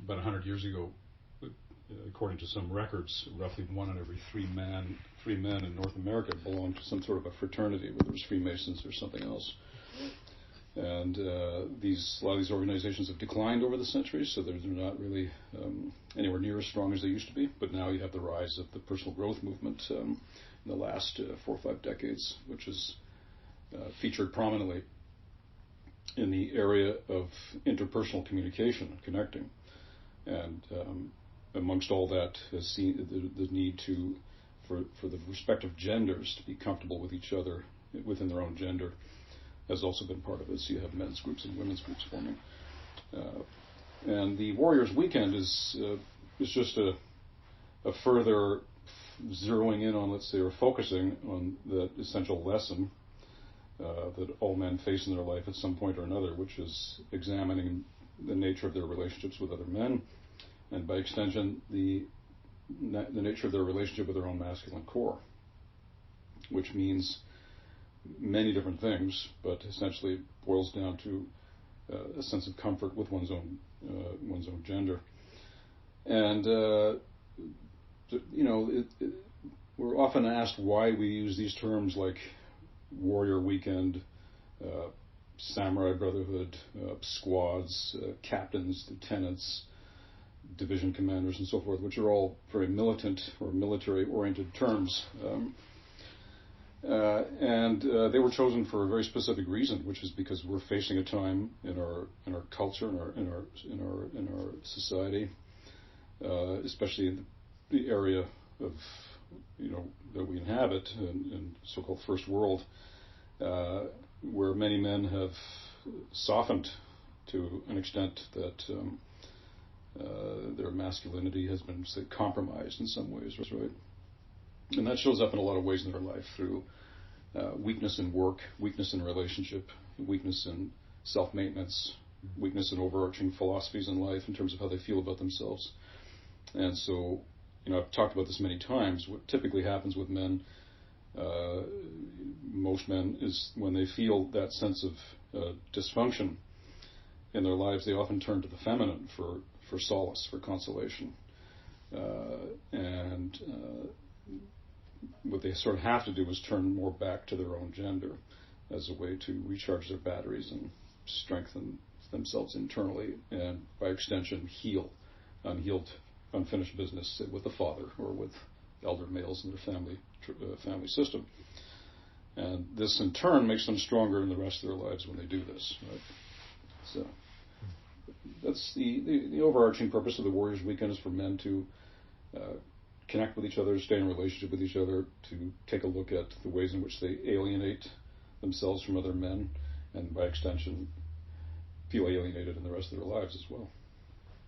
about 100 years ago, according to some records, roughly one in every three men in North America belonged to some sort of a fraternity, whether it was Freemasons or something else. And a lot of these organizations have declined over the centuries, so they're not really anywhere near as strong as they used to be. But now you have the rise of the personal growth movement in the last 4 or 5 decades, which has featured prominently in the area of interpersonal communication and connecting. And amongst all that has seen the need for the respective genders to be comfortable with each other within their own gender has also been part of it. So you have men's groups and women's groups forming. And the Warriors Weekend is just a further zeroing in on, let's say, or focusing on the essential lesson that all men face in their life at some point or another, which is examining the nature of their relationships with other men, and by extension, the nature of their relationship with their own masculine core, which means many different things, but essentially boils down to a sense of comfort with one's own gender. And we're often asked why we use these terms like Warrior Weekend, Samurai Brotherhood, squads, captains, lieutenants, division commanders, and so forth, which are all very militant or military-oriented terms. And they were chosen for a very specific reason, which is because we're facing a time in our culture, in our society, especially in the area of that we inhabit in so-called first world, where many men have softened to an extent that their masculinity has been, say, compromised in some ways, right? And that shows up in a lot of ways in their life through weakness in work, weakness in relationship, weakness in self-maintenance, weakness in overarching philosophies in life in terms of how they feel about themselves. And so, I've talked about this many times. What typically happens with men, most men, is when they feel that sense of dysfunction in their lives, they often turn to the feminine for solace, for consolation. And what they sort of have to do is turn more back to their own gender as a way to recharge their batteries and strengthen themselves internally, and by extension heal unfinished business with the father or with elder males in their family system. And this in turn makes them stronger in the rest of their lives when they do this, right? So that's the overarching purpose of the Warriors Weekend, is for men to connect with each other, stay in a relationship with each other, to take a look at the ways in which they alienate themselves from other men, and by extension feel alienated in the rest of their lives as well.